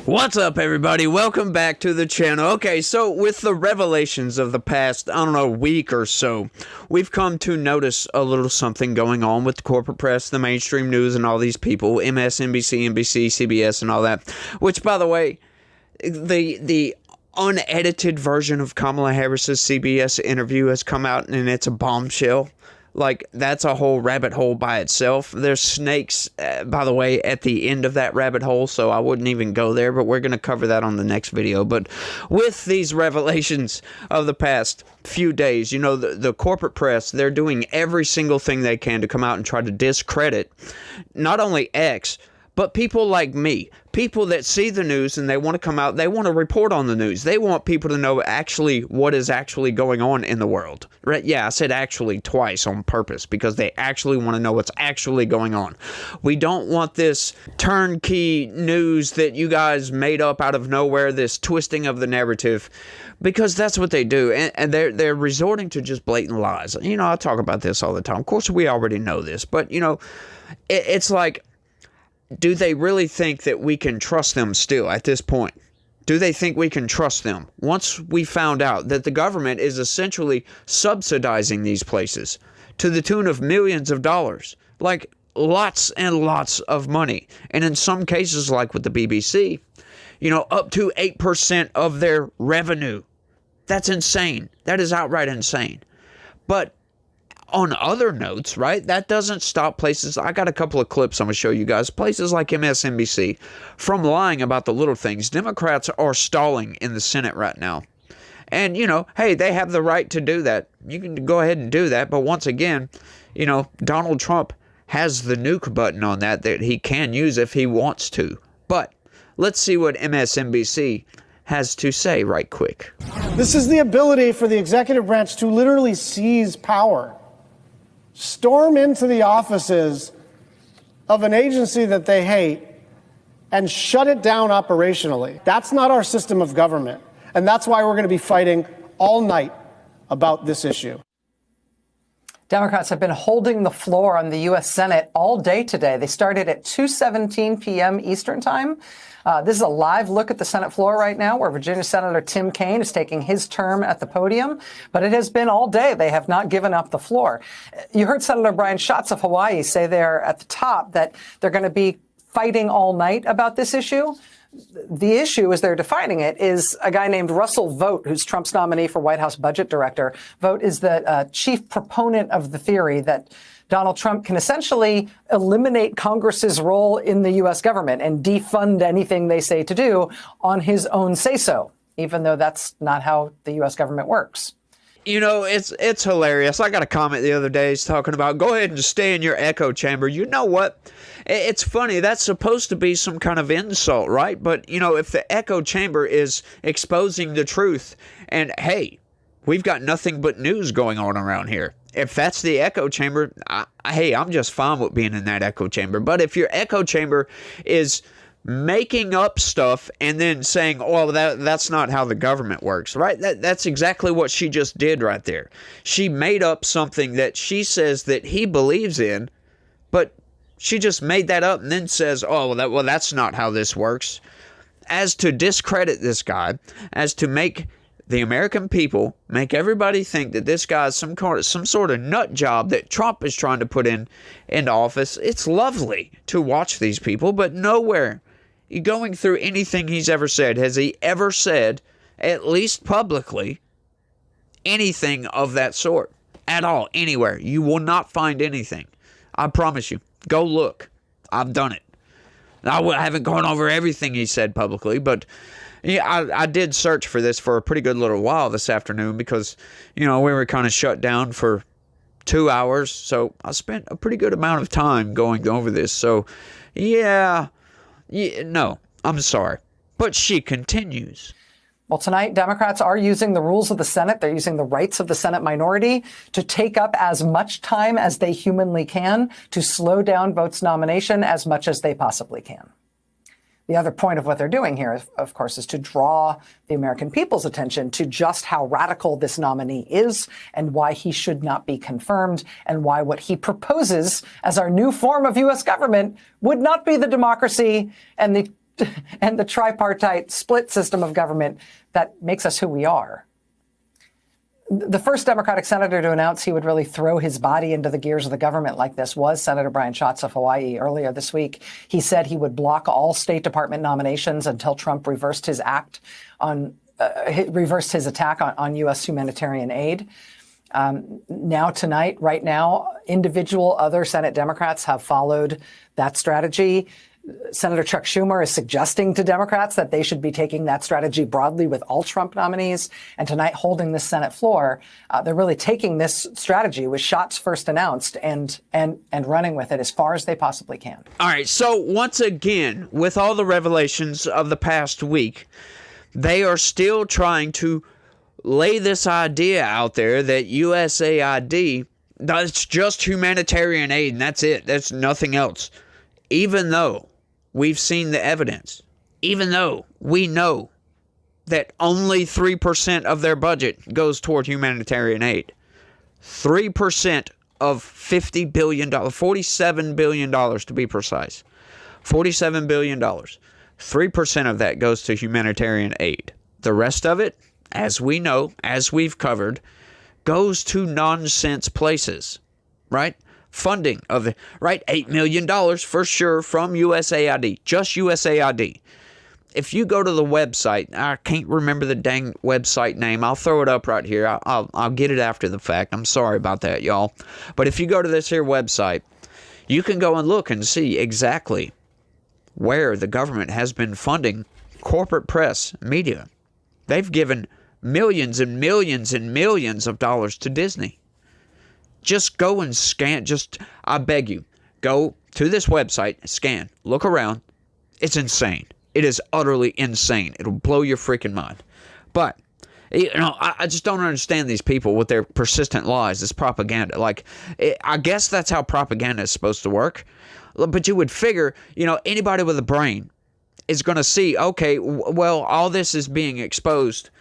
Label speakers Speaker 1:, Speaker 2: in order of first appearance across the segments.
Speaker 1: What's up, everybody? Welcome back to the channel. Okay, so with the revelations of the past, I don't know, week or so, we've come to notice a little something going on with the corporate press, the mainstream news, and all these people, MSNBC, NBC, CBS, and all that, which, by the way, the unedited version of Kamala Harris's CBS interview has come out, and it's a bombshell. Like, that's a whole rabbit hole by itself. There's snakes, by the way, at the end of that rabbit hole, so I wouldn't even go there, but we're going to cover that on the next video. But with these revelations of the past few days, you know, the corporate press, they're doing every single thing they can to come out and try to discredit not only X, but people like me, people that see the news and they want to come out, they want to report on the news. They want people to know actually what is actually going on in the world. Right? Yeah, I said actually twice on purpose because they actually want to know what's actually going on. We don't want this turnkey news that you guys made up out of nowhere, this twisting of the narrative, because that's what they do. And they're resorting to just blatant lies. You know, I talk about this all the time. Of course, we already know this, but, you know, it's like, do they really think that we can trust them still at this point? Do they think we can trust them? Once we found out that the government is essentially subsidizing these places to the tune of millions of dollars, like lots and lots of money. And in some cases, like with the BBC, you know, up to 8% of their revenue. That's insane. That is outright insane. But on other notes, right, that doesn't stop places. I got a couple of clips I'm going to show you guys. Places like MSNBC from lying about the little things. Democrats are stalling in the Senate right now. And, you know, hey, they have the right to do that. You can go ahead and do that. But once again, you know, Donald Trump has the nuke button on that he can use if he wants to. But let's see what MSNBC has to say right quick.
Speaker 2: This is the ability for the executive branch to literally seize power. Storm into the offices of an agency that they hate and shut it down operationally. That's not our system of government. And that's why we're going to be fighting all night about this issue.
Speaker 3: Democrats have been holding the floor on the U.S. Senate all day today. They started at 2:17 p.m. Eastern time. This is a live look at the Senate floor right now, where Virginia Senator Tim Kaine is taking his term at the podium. But it has been all day. They have not given up the floor. You heard Senator Brian Schatz of Hawaii say there at the top that they're going to be fighting all night about this issue. The issue, as they're defining it, is a guy named Russell Vought, who's Trump's nominee for White House budget director. Vought is the chief proponent of the theory that Donald Trump can essentially eliminate Congress's role in the U.S. government and defund anything they say to do on his own say-so, even though that's not how the U.S. government works.
Speaker 1: You know, it's hilarious. I got a comment the other day talking about, go ahead and just stay in your echo chamber. You know what? It's funny. That's supposed to be some kind of insult, right? But, you know, if the echo chamber is exposing the truth and, hey, we've got nothing but news going on around here. If that's the echo chamber, hey, I'm just fine with being in that echo chamber. But if your echo chamber is making up stuff and then saying, oh, that's not how the government works, right? That's exactly what she just did right there. She made up something that she says that he believes in, but she just made that up and then says, oh, well, that's not how this works. As to discredit this guy, as to make the American people, make everybody think that this guy's some sort of nut job that Trump is trying to put into office. It's lovely to watch these people, but nowhere going through anything he's ever said has he ever said, at least publicly, anything of that sort at all, anywhere. You will not find anything. I promise you. Go look. I've done it. I haven't gone over everything he said publicly, but yeah, I did search for this for a pretty good little while this afternoon because, you know, we were kind of shut down for 2 hours. So I spent a pretty good amount of time going over this. So, yeah, no, I'm sorry. But she continues.
Speaker 3: Well, tonight, Democrats are using the rules of the Senate. They're using the rights of the Senate minority to take up as much time as they humanly can to slow down Vought's nomination as much as they possibly can. The other point of what they're doing here, of course, is to draw the American people's attention to just how radical this nominee is and why he should not be confirmed and why what he proposes as our new form of U.S. government would not be the democracy and the and the tripartite split system of government that makes us who we are. The first Democratic senator to announce he would really throw his body into the gears of the government like this was Senator Brian Schatz of Hawaii earlier this week. He said he would block all State Department nominations until Trump reversed his attack on U.S. humanitarian aid. Right now, individual other Senate Democrats have followed that strategy. Senator Chuck Schumer is suggesting to Democrats that they should be taking that strategy broadly with all Trump nominees. And tonight, holding the Senate floor, they're really taking this strategy, which Schatz first announced, and running with it as far as they possibly can.
Speaker 1: All right. So once again, with all the revelations of the past week, they are still trying to lay this idea out there that USAID, that's just humanitarian aid, and that's it. That's nothing else. Even though we've seen the evidence, even though we know that only 3% of their budget goes toward humanitarian aid. 3% of $50 billion, $47 billion to be precise. $47 billion. 3% of that goes to humanitarian aid. The rest of it, as we know, as we've covered, goes to nonsense places, right? Funding of it, right? $8 million for sure from USAID, just USAID. If you go to the website, I can't remember the dang website name. I'll throw it up right here. I'll get it after the fact. I'm sorry about that, y'all. But if you go to this here website, you can go and look and see exactly where the government has been funding corporate press media. They've given millions and millions and millions of dollars to Disney. Just go and scan. I beg you, go to this website, scan, look around. It's insane. It is utterly insane. It'll blow your freaking mind. But, I just don't understand these people with their persistent lies, this propaganda. I guess that's how propaganda is supposed to work. But you would figure, anybody with a brain is going to see, okay, well, all this is being exposed.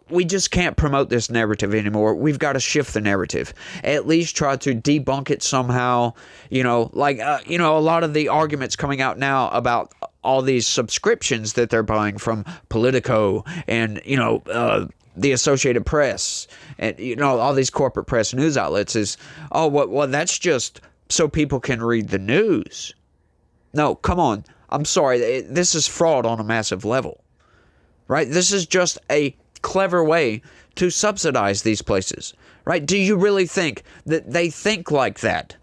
Speaker 1: We just can't promote this narrative anymore. We've got to shift the narrative. At least try to debunk it somehow. A lot of the arguments coming out now about all these subscriptions that they're buying from Politico and, the Associated Press and, all these corporate press news outlets is, well, that's just so people can read the news. No, come on. I'm sorry. This is fraud on a massive level, right? This is just a clever way to subsidize these places, right? Do you really think that they think like that?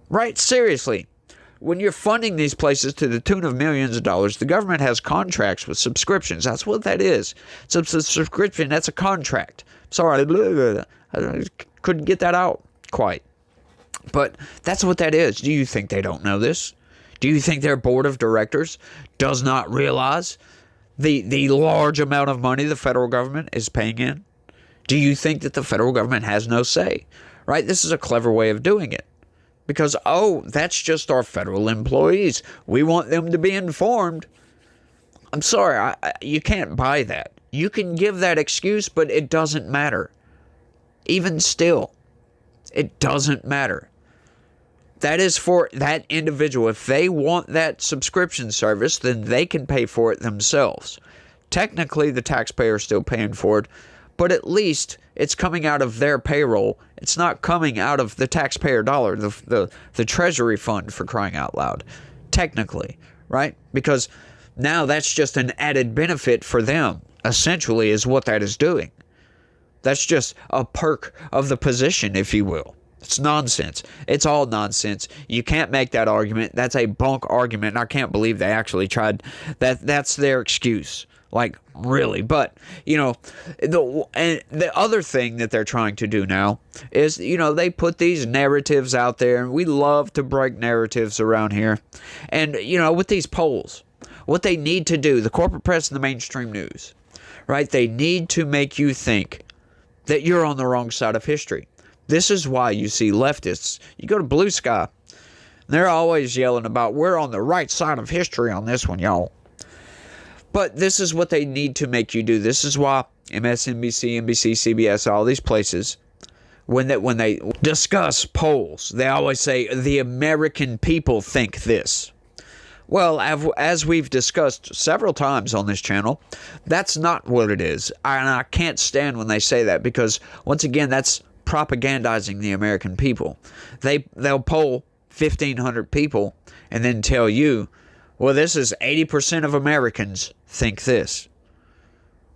Speaker 1: Right? Seriously. When you're funding these places to the tune of millions of dollars, the government has contracts with subscriptions. That's what that is. So it's a subscription. That's a contract. Sorry. I couldn't get that out quite. But that's what that is. Do you think they don't know this? Do you think their board of directors does not realize the large amount of money the federal government is paying in? Do you think that the federal government has no say? Right? This is a clever way of doing it. Because, that's just our federal employees. We want them to be informed. I'm sorry, you can't buy that. You can give that excuse, but it doesn't matter. Even still, it doesn't matter. That is for that individual. If they want that subscription service, then they can pay for it themselves. Technically, the taxpayer is still paying for it, but at least it's coming out of their payroll. It's not coming out of the taxpayer dollar, the Treasury fund, for crying out loud. Technically, right? Because now that's just an added benefit for them, essentially, is what that is doing. That's just a perk of the position, if you will. It's nonsense. It's all nonsense. You can't make that argument. That's a bunk argument, and I can't believe they actually tried that. That's their excuse. Really. But, the other thing that they're trying to do now is, they put these narratives out there, and we love to break narratives around here. And, with these polls, what they need to do, the corporate press and the mainstream news, right, they need to make you think that you're on the wrong side of history. This is why you see leftists. You go to Blue Sky, they're always yelling about, we're on the right side of history on this one, y'all. But this is what they need to make you do. This is why MSNBC, NBC, CBS, all these places, when they discuss polls, they always say the American people think this. Well, as we've discussed several times on this channel, that's not what it is. And I can't stand when they say that because, once again, that's propagandizing the American people. They'll poll 1,500 people and then tell you, well, this is 80% of Americans think this.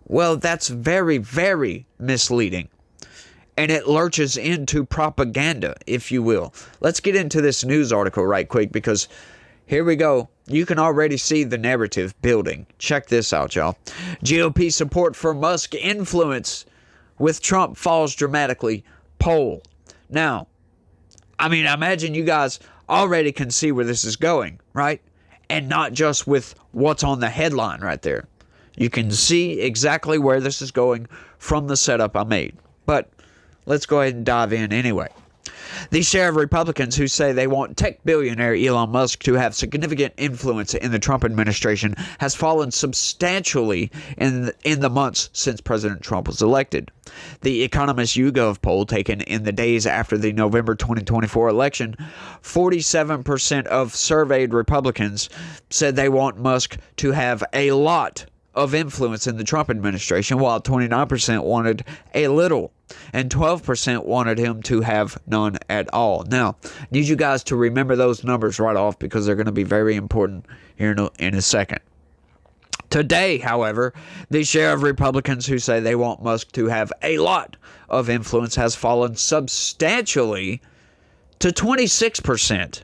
Speaker 1: Well, that's very, very misleading. And it lurches into propaganda, if you will. Let's get into this news article right quick because here we go. You can already see the narrative building. Check this out, y'all. GOP support for Musk influence with Trump falls dramatically. Poll. Now, I mean, I imagine you guys already can see where this is going, right? And not just with what's on the headline right there. You can see exactly where this is going from the setup I made. But let's go ahead and dive in anyway. The share of Republicans who say they want tech billionaire Elon Musk to have significant influence in the Trump administration has fallen substantially in the months since President Trump was elected. The Economist YouGov poll taken in the days after the November 2024 election, 47% of surveyed Republicans said they want Musk to have a lot of influence in the Trump administration, while 29% wanted a little and 12% wanted him to have none at all. Now, I need you guys to remember those numbers right off because they're going to be very important here in a second. Today, however, the share of Republicans who say they want Musk to have a lot of influence has fallen substantially to 26%.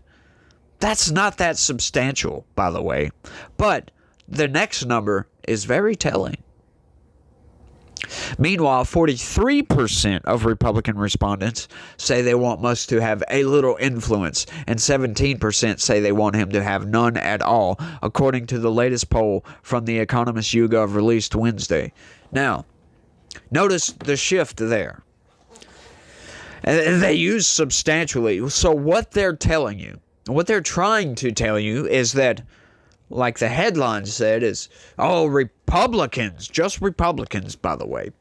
Speaker 1: That's not that substantial, by the way, but the next number is very telling. Meanwhile, 43% of Republican respondents say they want Musk to have a little influence, and 17% say they want him to have none at all, according to the latest poll from the Economist YouGov released Wednesday. Now, notice the shift there. And they use substantially. So what they're telling you, what they're trying to tell you is that, like the headline said, is, oh, Republicans, just Republicans, by the way.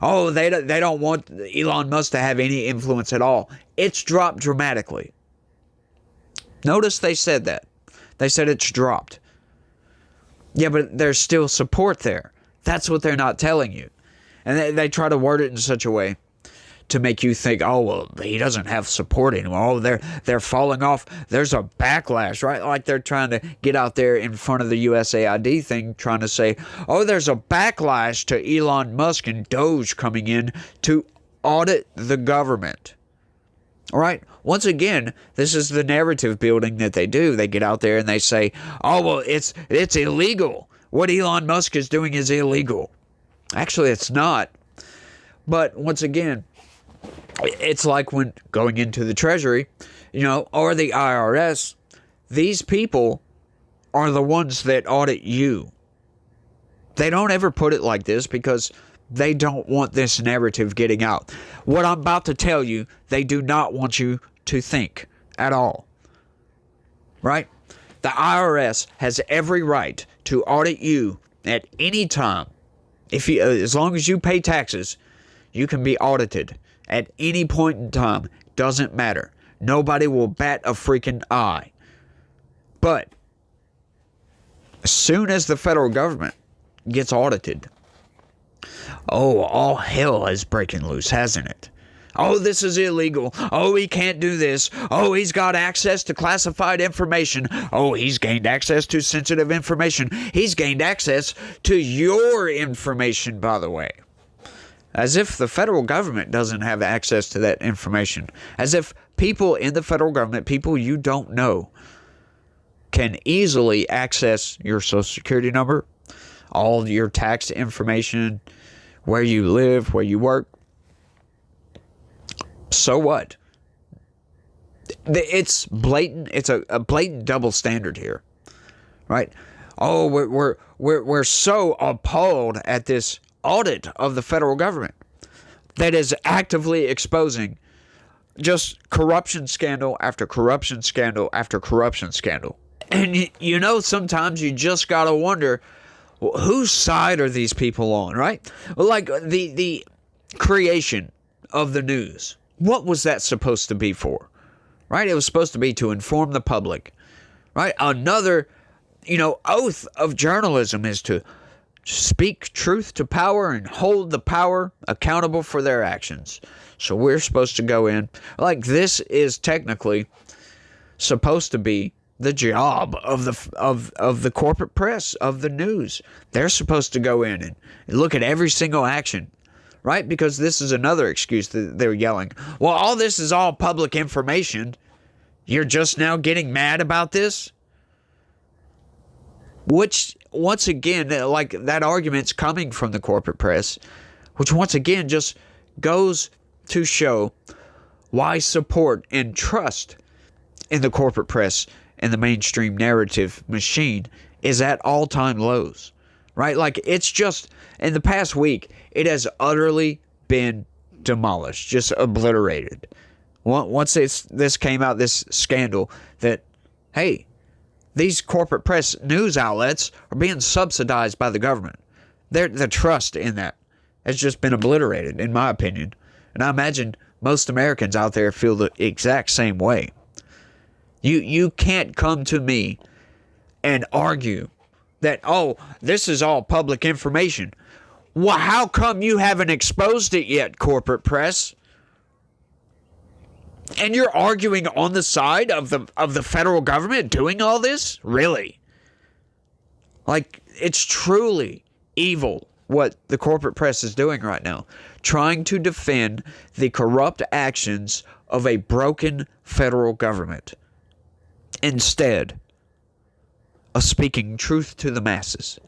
Speaker 1: Oh, they don't want Elon Musk to have any influence at all. It's dropped dramatically. Notice they said that. They said it's dropped. Yeah, but there's still support there. That's what they're not telling you. And they try to word it in such a way to make you think, oh, well, he doesn't have support anymore. Oh, they're falling off. There's a backlash, right? Like they're trying to get out there in front of the USAID thing, trying to say, oh, there's a backlash to Elon Musk and Doge coming in to audit the government. All right? Once again, this is the narrative building that they do. They get out there and they say, oh, well, it's illegal. What Elon Musk is doing is illegal. Actually, it's not. But once again, it's like when going into the Treasury, or the IRS, these people are the ones that audit you. They don't ever put it like this because they don't want this narrative getting out. What I'm about to tell you, they do not want you to think at all. Right? The IRS has every right to audit you at any time. As long as you pay taxes, you can be audited at any point in time. Doesn't matter. Nobody will bat a freaking eye. But as soon as the federal government gets audited, oh, all hell is breaking loose, hasn't it? Oh, this is illegal. Oh, he can't do this. Oh, he's got access to classified information. Oh, he's gained access to sensitive information. He's gained access to your information, by the way. As if the federal government doesn't have access to that information. As if people in the federal government, people you don't know, can easily access your Social Security number, all your tax information, where you live, where you work. So what? It's blatant. It's a blatant double standard here, right? Oh, we're so appalled at this audit of the federal government that is actively exposing just corruption scandal after corruption scandal after corruption scandal. And sometimes you just gotta wonder, well, whose side are these people on, right? Well, like the creation of the news. What was that supposed to be for? Right? It was supposed to be to inform the public. Right? Another oath of journalism is to speak truth to power and hold the power accountable for their actions. So we're supposed to go in, like, this is technically supposed to be the job of the corporate press, of the news. They're supposed to go in and look at every single action, right? Because this is another excuse that they're yelling. Well, all this is all public information. You're just now getting mad about this? Which, once again, like, that argument's coming from the corporate press, which once again just goes to show why support and trust in the corporate press and the mainstream narrative machine is at all-time lows, right? Like, it's just, in the past week, it has utterly been demolished, just obliterated. Once this came out, this scandal, that, hey, these corporate press news outlets are being subsidized by the government. The trust in that has just been obliterated, in my opinion. And I imagine most Americans out there feel the exact same way. You can't come to me and argue that, oh, this is all public information. Well, how come you haven't exposed it yet, corporate press? And you're arguing on the side of the federal government doing all this? Really? Like, it's truly evil what the corporate press is doing right now, trying to defend the corrupt actions of a broken federal government instead of speaking truth to the masses.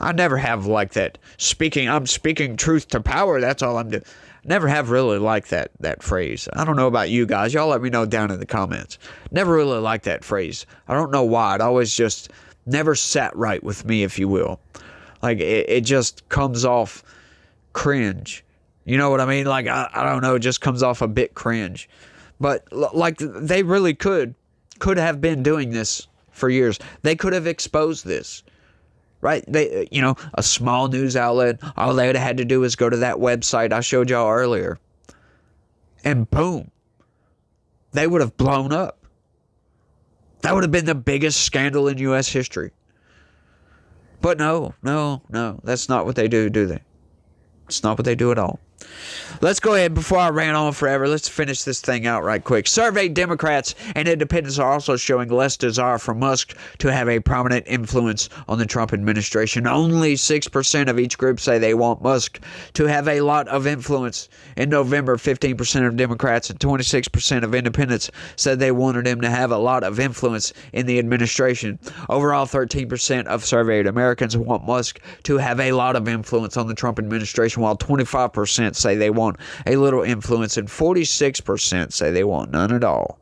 Speaker 1: I never have liked that. I'm speaking truth to power, that's all I'm doing. Never have really liked that phrase. I don't know about you guys. Y'all let me know down in the comments. Never really liked that phrase. I don't know why. It always just never sat right with me, if you will. Like, it just comes off cringe. You know what I mean? Like, I don't know. It just comes off a bit cringe. But, like, they really could have been doing this for years. They could have exposed this. Right? They, a small news outlet, all they would have had to do is go to that website I showed y'all earlier. And boom. They would have blown up. That would have been the biggest scandal in U.S. history. But no. That's not what they do they? It's not what they do at all. Let's go ahead, before I ran on forever, let's finish this thing out right quick. Surveyed Democrats and independents are also showing less desire for Musk to have a prominent influence on the Trump administration. Only 6% of each group say they want Musk to have a lot of influence. In November, 15% of Democrats and 26% of independents said they wanted him to have a lot of influence in the administration. Overall, 13% of surveyed Americans want Musk to have a lot of influence on the Trump administration, while 25% say they want a little influence, and 46% say they want none at all.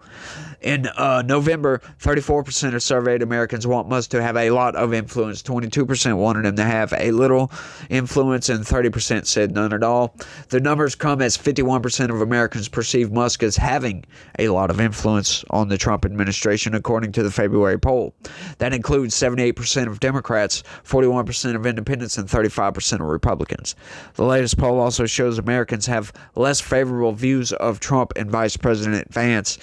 Speaker 1: In November, 34% of surveyed Americans want Musk to have a lot of influence. 22% wanted him to have a little influence, and 30% said none at all. The numbers come as 51% of Americans perceive Musk as having a lot of influence on the Trump administration, according to the February poll. That includes 78% of Democrats, 41% of independents, and 35% of Republicans. The latest poll also shows Americans have less favorable views of Trump and Vice President Vance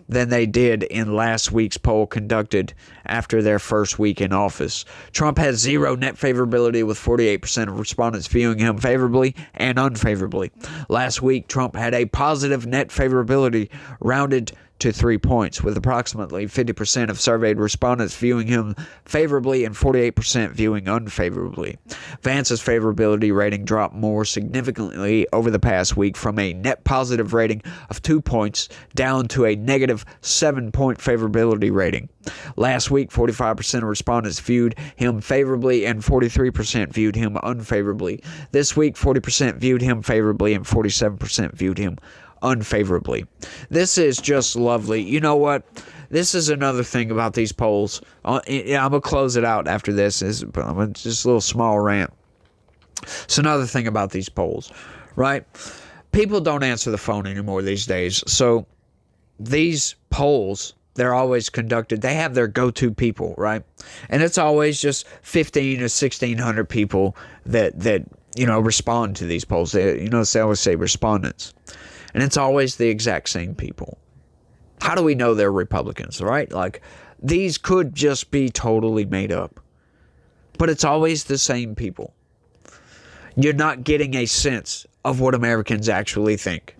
Speaker 1: than they did in last week's poll conducted after their first week in office. Trump has zero net favorability, with 48% of respondents viewing him favorably and unfavorably. Last week, Trump had a positive net favorability rounded to 3 points, with approximately 50% of surveyed respondents viewing him favorably and 48% viewing unfavorably. Vance's favorability rating dropped more significantly over the past week, from a net positive rating of 2 points down to a negative 7-point favorability rating. Last week, 45% of respondents viewed him favorably and 43% viewed him unfavorably. This week, 40% viewed him favorably and 47% viewed him unfavorably. This is just lovely. You know what? This is another thing about these polls. I'm going to close it out after this. Just a little small rant. It's another thing about these polls, right? People don't answer the phone anymore these days. So these polls, they're always conducted. They have their go-to people, right? And it's always just 15 to 1,600 people that respond to these polls. They always say respondents. And it's always the exact same people. How do we know they're Republicans, right? Like, These could just be totally made up. But it's always the same people. You're not getting a sense of what Americans actually think.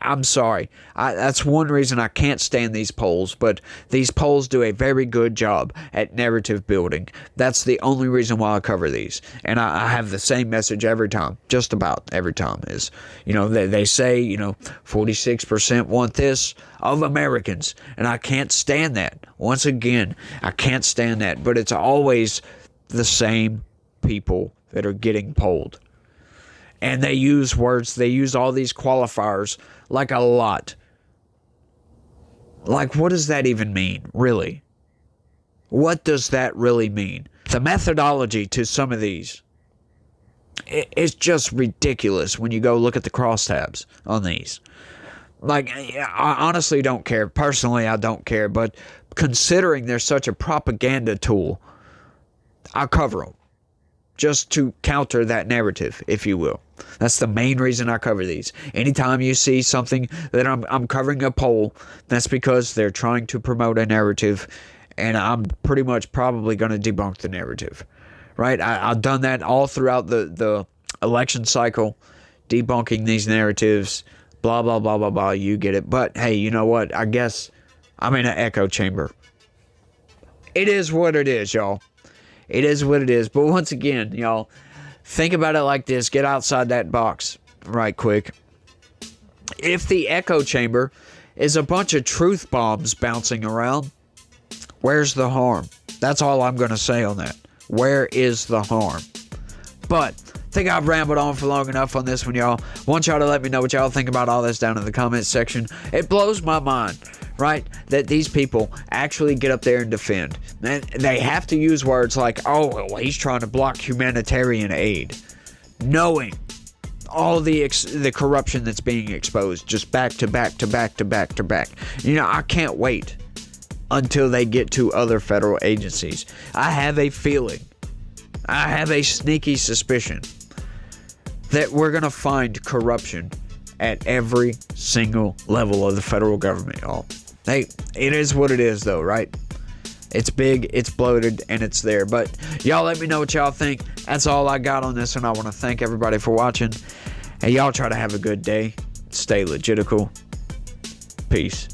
Speaker 1: I'm sorry. That's one reason I can't stand these polls, but these polls do a very good job at narrative building. That's the only reason why I cover these. And I have the same message every time, just about every time, is, they say, 46% want this of Americans, and I can't stand that. Once again, I can't stand that, but it's always the same people that are getting polled. And they use words, they use all these qualifiers like a lot. Like, what does that even mean, really? What does that really mean? The methodology to some of these, it's just ridiculous when you go look at the crosstabs on these. Like, I honestly don't care. Personally, I don't care. But considering they're such a propaganda tool, I cover them. Just to counter that narrative, if you will. That's the main reason I cover these. Anytime you see something that I'm covering a poll, that's because they're trying to promote a narrative, and I'm pretty much probably going to debunk the narrative. Right? I've done that all throughout the election cycle, debunking these narratives, blah, blah, blah, blah, blah, you get it. But, hey, you know what? I guess I'm in an echo chamber. It is what it is, y'all. It is what it is. But once again, y'all, think about it like this. Get outside that box right quick. If the echo chamber is a bunch of truth bombs bouncing around, where's the harm? That's all I'm going to say on that. Where is the harm? But I think I've rambled on for long enough on this one, y'all. Want y'all to let me know what y'all think about all this down in the comments section. It blows my mind, right, that these people actually get up there and defend. And they have to use words like, oh, well, he's trying to block humanitarian aid, knowing all the corruption that's being exposed, just back to back to back to back to back. I can't wait until they get to other federal agencies. I have a feeling, I have a sneaky suspicion that we're going to find corruption at every single level of the federal government, y'all. Hey, it is what it is, though, right? It's big, it's bloated, and it's there. But y'all let me know what y'all think. That's all I got on this, and I want to thank everybody for watching. And y'all try to have a good day. Stay legitical. Peace.